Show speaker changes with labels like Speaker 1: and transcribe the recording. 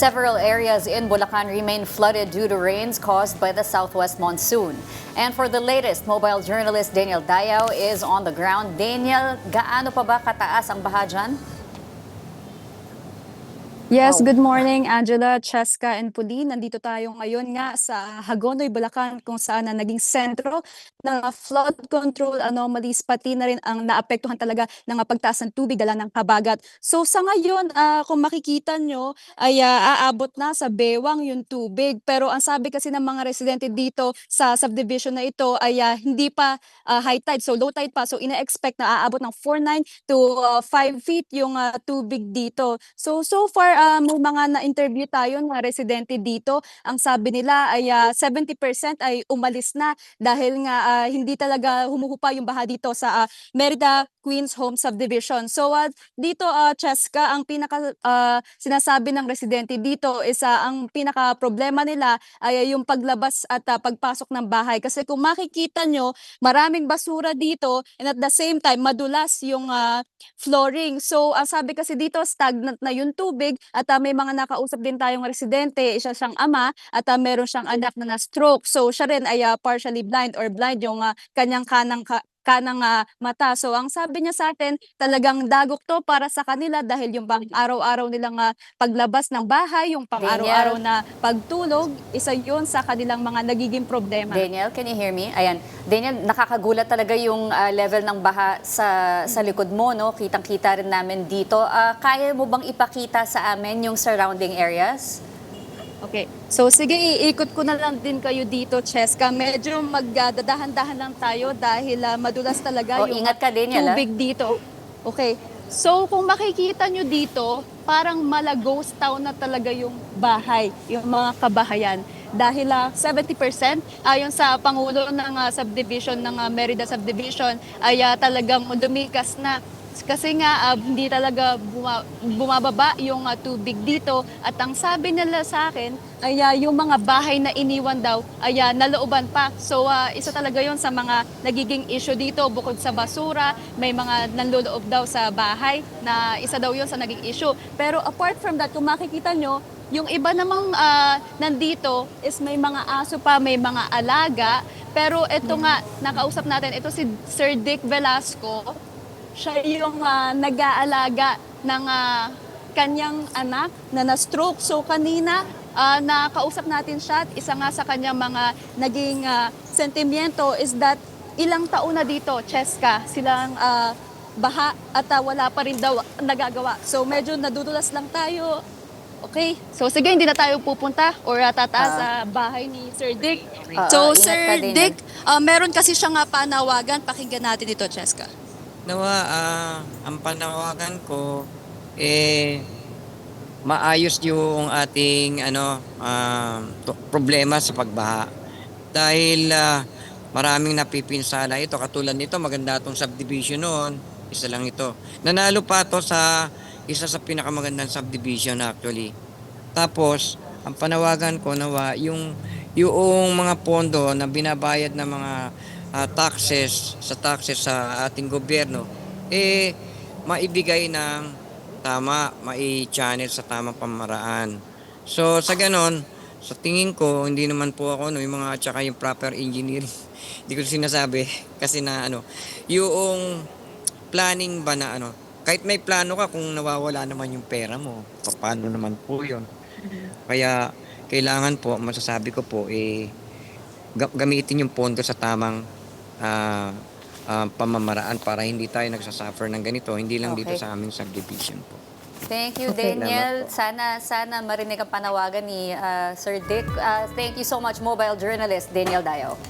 Speaker 1: Several areas in Bulacan remain flooded due to rains caused by the southwest monsoon. And for the latest, mobile journalist Daniel Dayao is on the ground. Daniel, gaano pa ba kataas ang baha dyan?
Speaker 2: Yes,
Speaker 1: Wow.
Speaker 2: good morning Angela, Cheska, and Pauline. Nandito tayo ngayon nga sa Hagonoy, Bulacan kung saan na naging sentro ng flood control anomalies pati na rin ang naapektuhan talaga ng pagtaas ng tubig dala ng kabagat. So sa ngayon, kung makikita nyo ay aabot na sa bewang yung tubig. Pero ang sabi kasi ng mga residente dito sa subdivision na ito ay hindi pa high tide, so low tide pa. So ina-expect na aabot ng 4.9 to 5 feet yung tubig dito. So far, may mga na-interview tayo na residente dito. Ang sabi nila ay 70% ay umalis na dahil nga hindi talaga humuhupa yung baha dito sa Merida Queens Home Subdivision. So dito, Cheska, ang pinaka sinasabi ng residente dito is ang pinaka problema nila ay yung paglabas at pagpasok ng bahay. Kasi kung makikita nyo, maraming basura dito and at the same time madulas yung flooring. So ang sabi kasi dito, stagnant na yung tubig at may mga nakausap din tayong residente, isa siyang ama at meron siyang anak na na-stroke. So siya rin ay partially blind or blind yung kanyang kanang mata. So ang sabi niya sa atin, talagang dagok to para sa kanila dahil yung pang araw-araw nilang paglabas ng bahay, yung pang araw-araw
Speaker 1: Daniel?
Speaker 2: na pagtulog, isa yun sa kanilang mga nagiging problema.
Speaker 1: Daniel, can you hear me? Ayan. Daniel, nakakagulat talaga yung level ng baha sa likod mo, no? Kitang-kita rin namin dito. Kaya mo bang ipakita sa amin yung surrounding areas?
Speaker 2: Okay. So sige, iikot ko na lang din kayo dito, Cheska. Medyo magdadahan-dahan lang tayo dahil madulas talaga yung
Speaker 1: Ingat ka, Daniel,
Speaker 2: tubig dito. Okay. So kung makikita nyo dito, parang mala ghost town na talaga yung bahay, yung mga kabahayan. Dahil 70% ayon sa Pangulo ng subdivision ng Merida Subdivision ay talagang lumikas na. Kasi nga hindi talaga bumababa yung tubig dito at ang sabi nila sa akin ay yung mga bahay na iniwan daw ay nalooban pa. So isa talaga yon sa mga nagiging issue dito bukod sa basura, may mga nanloloob daw sa bahay na isa daw yon sa naging issue. Pero apart from that, kung makikita nyo, yung iba namang nandito is may mga aso pa, may mga alaga. Pero ito nga, nakausap natin, ito si Sir Dick Velasco. Siya yung nag-aalaga ng kanyang anak na na-stroke. So kanina, nakausap natin siya at isa nga sa kanyang mga naging sentimiento is that ilang taon na dito, Cheska, silang baha at wala pa rin daw nagagawa. So medyo nadudulas lang tayo. Okay, so sige, hindi na tayo pupunta or tataas sa bahay ni Sir Dick. So
Speaker 1: ingat ka,
Speaker 2: Sir
Speaker 1: Daniel.
Speaker 2: Dick, meron kasi siyang panawagan. Pakinggan natin ito, Cheska.
Speaker 3: Nawa, ang panawagan ko, maayos yung ating problema sa pagbaha. Dahil maraming napipinsala ito. Katulad nito, maganda itong subdivision noon. Isa lang ito. Nanalo pa ito sa isa sa pinakamagandang subdivision actually. Tapos, ang panawagan ko nawa, yung mga pondo na binabayad ng mga taxes sa ating gobyerno, maibigay ng tama, mai-channel sa tamang pamaraan. So sa ganon, sa tingin ko, hindi naman po ako, yung mga tsaka yung proper engineering, hindi ko sinasabi, kasi na yung planning ba na kahit may plano ka, kung nawawala naman yung pera mo, paano naman po yun? Kaya kailangan po, masasabi ko po, gamitin yung pondo sa tamang pamamaraan para hindi tayo nagsasuffer ng ganito, hindi lang dito
Speaker 1: Okay.
Speaker 3: sa aming subdivision po.
Speaker 1: Thank you,
Speaker 2: Okay.
Speaker 1: Daniel.
Speaker 3: Salamat
Speaker 1: Sana marinig ang panawagan ni Sir Dick. Thank you so much, mobile journalist Daniel Dayao.